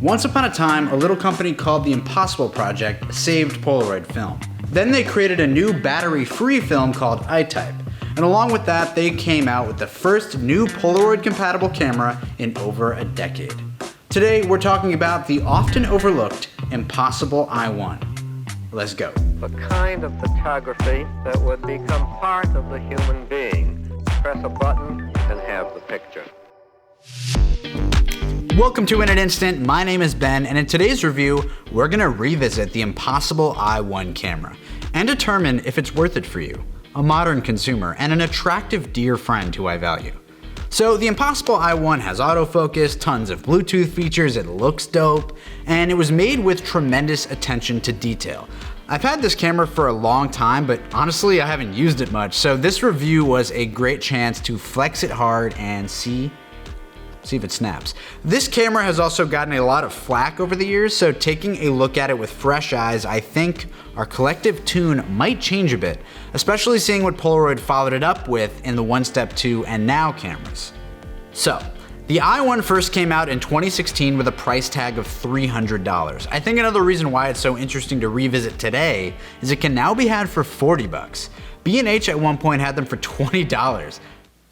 Once upon a time, a little company called the Impossible Project saved Polaroid film. Then they created a new battery-free film called I-type. And along with that, they came out with the first new Polaroid-compatible camera in over a decade. Today, we're talking about the often overlooked Impossible I-1. Let's go. The kind of photography that would become part of the human being. Press a button and have the picture. Welcome to In an Instant. My name is Ben, and in today's review, we're gonna revisit the Impossible I-1 camera and determine if it's worth it for you, a modern consumer and an attractive dear friend who I value. So the Impossible I-1 has autofocus, tons of Bluetooth features, it looks dope, and it was made with tremendous attention to detail. I've had this camera for a long time, but honestly I haven't used it much, so this review was a great chance to flex it hard and see if it snaps. This camera has also gotten a lot of flack over the years, so taking a look at it with fresh eyes, I think our collective tune might change a bit, especially seeing what Polaroid followed it up with in the One Step 2 and Now cameras. So, the I-1 first came out in 2016 with a price tag of $300. I think another reason why it's so interesting to revisit today is it can now be had for 40 bucks. B&H at one point had them for $20.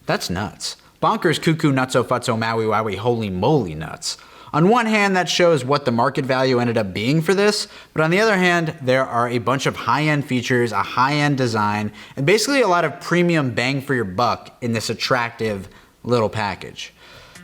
That's nuts. Bonkers, cuckoo, nutso, futso, maui, wowie, holy moly nuts. On one hand, that shows what the market value ended up being for this, but on the other hand, there are a bunch of high-end features, a high-end design, and basically a lot of premium bang for your buck in this attractive little package.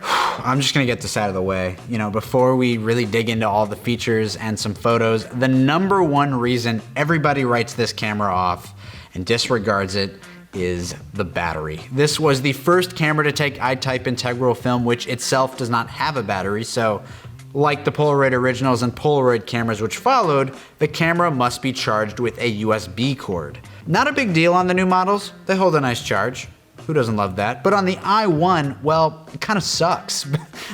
I'm just gonna get this out of the way. Before we really dig into all the features and some photos, the number one reason everybody writes this camera off and disregards it is the battery. This was the first camera to take I-type integral film, which itself does not have a battery, so like the Polaroid originals and Polaroid cameras which followed, the camera must be charged with a USB cord. Not a big deal on the new models, they hold a nice charge. Who doesn't love that? But on the I-1, well, it kind of sucks.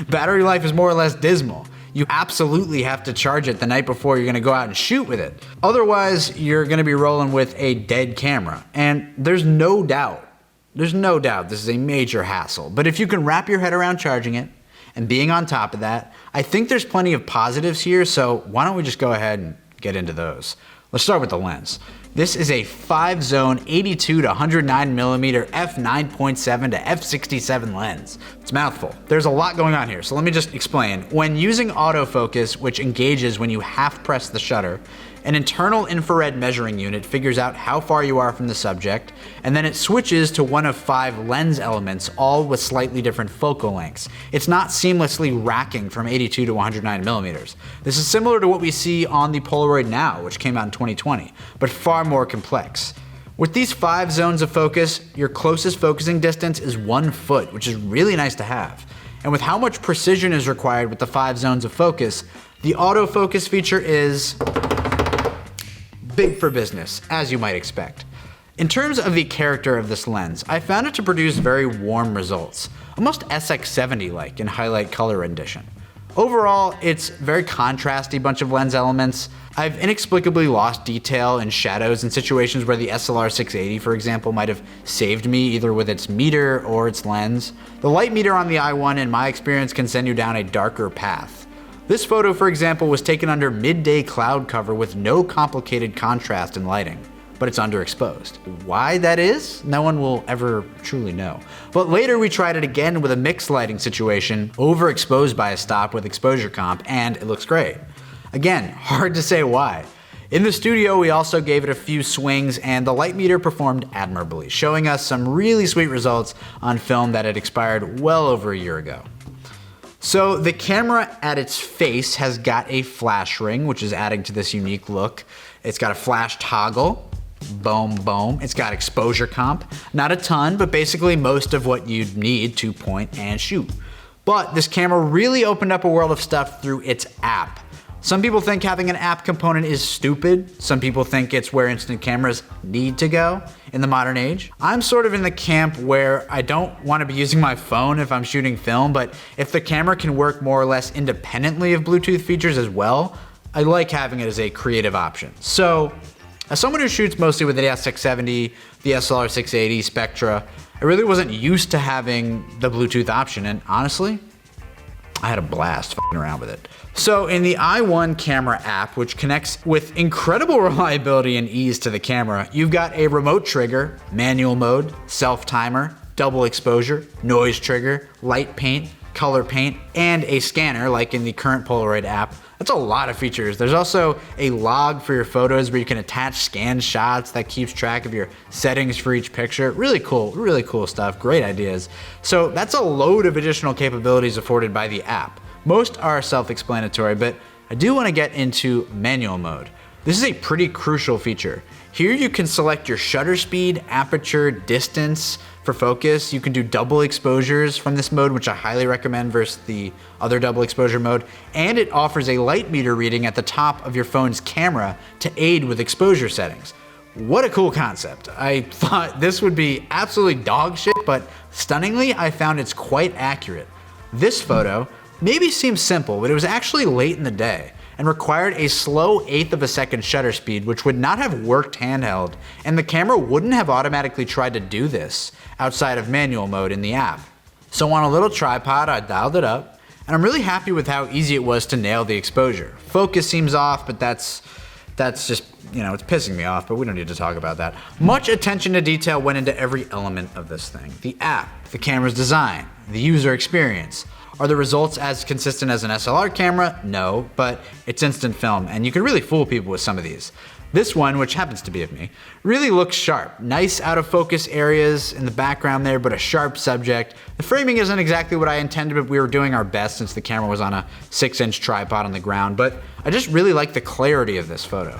Battery life is more or less dismal. You absolutely have to charge it the night before you're gonna go out and shoot with it. Otherwise, you're gonna be rolling with a dead camera. And there's no doubt this is a major hassle. But if you can wrap your head around charging it and being on top of that, I think there's plenty of positives here, so why don't we just go ahead and get into those. Let's start with the lens. This is a 5-zone 82 to 109 millimeter f9.7 to f67 lens. It's a mouthful. There's a lot going on here, so let me just explain. When using autofocus, which engages when you half press the shutter, an internal infrared measuring unit figures out how far you are from the subject, and then it switches to one of 5 lens elements, all with slightly different focal lengths. It's not seamlessly racking from 82 to 109 millimeters. This is similar to what we see on the Polaroid Now, which came out in 2020, but far more complex. With these 5 zones of focus, your closest focusing distance is 1 foot, which is really nice to have. And with how much precision is required with the 5 zones of focus, the autofocus feature is big for business, as you might expect. In terms of the character of this lens, I found it to produce very warm results, almost SX70-like in highlight color rendition. Overall, it's very contrasty bunch of lens elements. I've inexplicably lost detail and shadows in situations where the SLR680, for example, might have saved me either with its meter or its lens. The light meter on the I-1, in my experience, can send you down a darker path. This photo, for example, was taken under midday cloud cover with no complicated contrast and lighting, but it's underexposed. Why that is, no one will ever truly know. But later we tried it again with a mixed lighting situation, overexposed by a stop with exposure comp, and it looks great. Again, hard to say why. In the studio, we also gave it a few swings, and the light meter performed admirably, showing us some really sweet results on film that had expired well over a year ago. So the camera at its face has got a flash ring, which is adding to this unique look. It's got a flash toggle, boom, boom. It's got exposure comp, not a ton, but basically most of what you'd need to point and shoot. But this camera really opened up a world of stuff through its app. Some people think having an app component is stupid. Some people think it's where instant cameras need to go in the modern age. I'm sort of in the camp where I don't want to be using my phone if I'm shooting film, but if the camera can work more or less independently of Bluetooth features as well, I like having it as a creative option. So, as someone who shoots mostly with the SX70, the SLR680, Spectra, I really wasn't used to having the Bluetooth option, and honestly, I had a blast f***ing around with it. So in the I-1 camera app, which connects with incredible reliability and ease to the camera, you've got a remote trigger, manual mode, self-timer, double exposure, noise trigger, light paint, color paint, and a scanner like in the current Polaroid app. That's a lot of features. There's also a log for your photos where you can attach scanned shots that keeps track of your settings for each picture. Really cool stuff, great ideas. So that's a load of additional capabilities afforded by the app. Most are self-explanatory, but I do want to get into manual mode. This is a pretty crucial feature. Here you can select your shutter speed, aperture, distance for focus. You can do double exposures from this mode, which I highly recommend versus the other double exposure mode. And it offers a light meter reading at the top of your phone's camera to aid with exposure settings. What a cool concept. I thought this would be absolutely dog shit, but stunningly, I found it's quite accurate. This photo maybe seems simple, but it was actually late in the day and required a slow 1/8 of a second shutter speed, which would not have worked handheld, and the camera wouldn't have automatically tried to do this outside of manual mode in the app. So on a little tripod, I dialed it up, and I'm really happy with how easy it was to nail the exposure. Focus seems off, but that's just, you know, it's pissing me off, but we don't need to talk about that. Much attention to detail went into every element of this thing. The app, the camera's design, the user experience. Are the results as consistent as an SLR camera? No, but it's instant film, and you can really fool people with some of these. This one, which happens to be of me, really looks sharp. Nice out of focus areas in the background there, but a sharp subject. The framing isn't exactly what I intended, but we were doing our best since the camera was on a 6-inch tripod on the ground, but I just really like the clarity of this photo.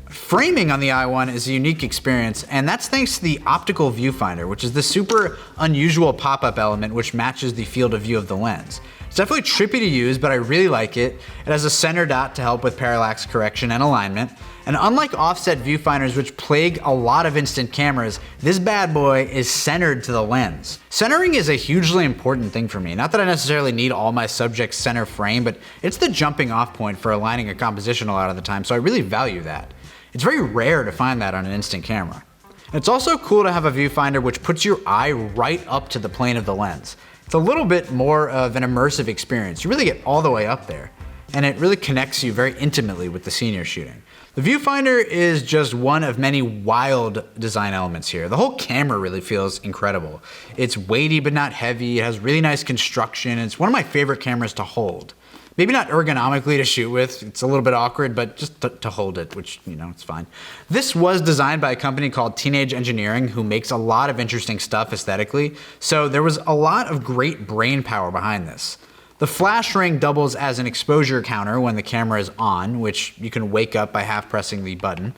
Framing on the I-1 is a unique experience, and that's thanks to the Optical Viewfinder, which is the super unusual pop-up element which matches the field of view of the lens. It's definitely trippy to use, but I really like it. It has a center dot to help with parallax correction and alignment. And unlike offset viewfinders, which plague a lot of instant cameras, this bad boy is centered to the lens. Centering is a hugely important thing for me. Not that I necessarily need all my subjects center frame, but it's the jumping off point for aligning a composition a lot of the time, so I really value that. It's very rare to find that on an instant camera. It's also cool to have a viewfinder which puts your eye right up to the plane of the lens. It's a little bit more of an immersive experience. You really get all the way up there, and it really connects you very intimately with the scene you're shooting. The viewfinder is just one of many wild design elements here. The whole camera really feels incredible. It's weighty but not heavy, it has really nice construction, it's one of my favorite cameras to hold. Maybe not ergonomically to shoot with, it's a little bit awkward, but just to hold it, which, you know, it's fine. This was designed by a company called Teenage Engineering, who makes a lot of interesting stuff aesthetically, so there was a lot of great brain power behind this. The flash ring doubles as an exposure counter when the camera is on, which you can wake up by half pressing the button.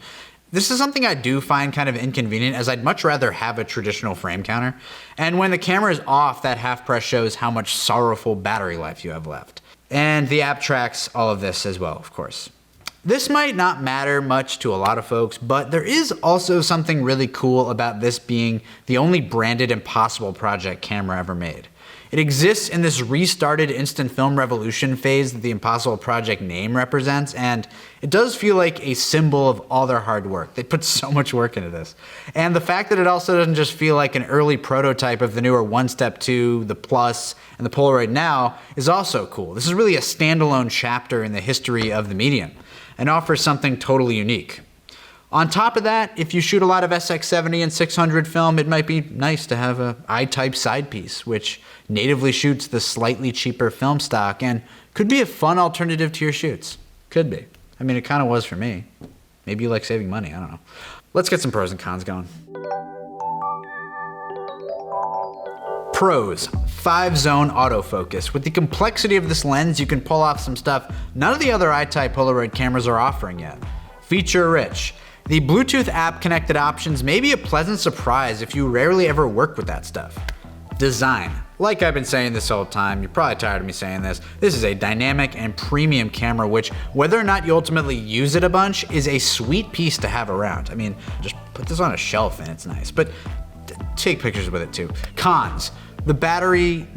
This is something I do find kind of inconvenient, as I'd much rather have a traditional frame counter. And when the camera is off, that half press shows how much sorrowful battery life you have left. And the app tracks all of this as well, of course. This might not matter much to a lot of folks, but there is also something really cool about this being the only branded Impossible Project camera ever made. It exists in this restarted instant film revolution phase that the Impossible Project name represents, and it does feel like a symbol of all their hard work. They put so much work into this. And the fact that it also doesn't just feel like an early prototype of the newer One Step 2, the Plus, and the Polaroid Now is also cool. This is really a standalone chapter in the history of the medium and offers something totally unique. On top of that, if you shoot a lot of SX70 and 600 film, it might be nice to have a I-type side piece, which natively shoots the slightly cheaper film stock and could be a fun alternative to your shoots. Could be. I mean, it kind of was for me. Maybe you like saving money, I don't know. Let's get some pros and cons going. Pros: 5-zone autofocus. With the complexity of this lens, you can pull off some stuff none of the other I-type Polaroid cameras are offering yet. Feature rich. The Bluetooth app connected options may be a pleasant surprise if you rarely ever work with that stuff. Design. Like I've been saying this whole time, you're probably tired of me saying this, this is a dynamic and premium camera which, whether or not you ultimately use it a bunch, is a sweet piece to have around. I mean, just put this on a shelf and it's nice, but take pictures with it too. Cons. The battery,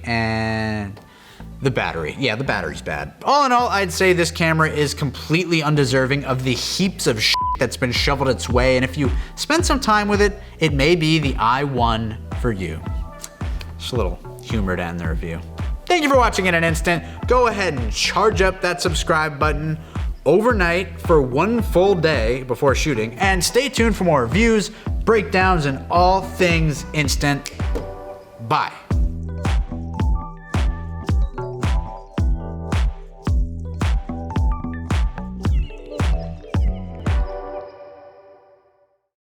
and the battery. Yeah, the battery's bad. All in all, I'd say this camera is completely undeserving of the heaps of shit that's been shoveled its way, and if you spend some time with it, it may be the I-1 for you. Just a little humor to end the review. Thank you for watching in an instant. Go ahead and charge up that subscribe button overnight for 1 full day before shooting, and stay tuned for more reviews, breakdowns, and all things instant. Bye.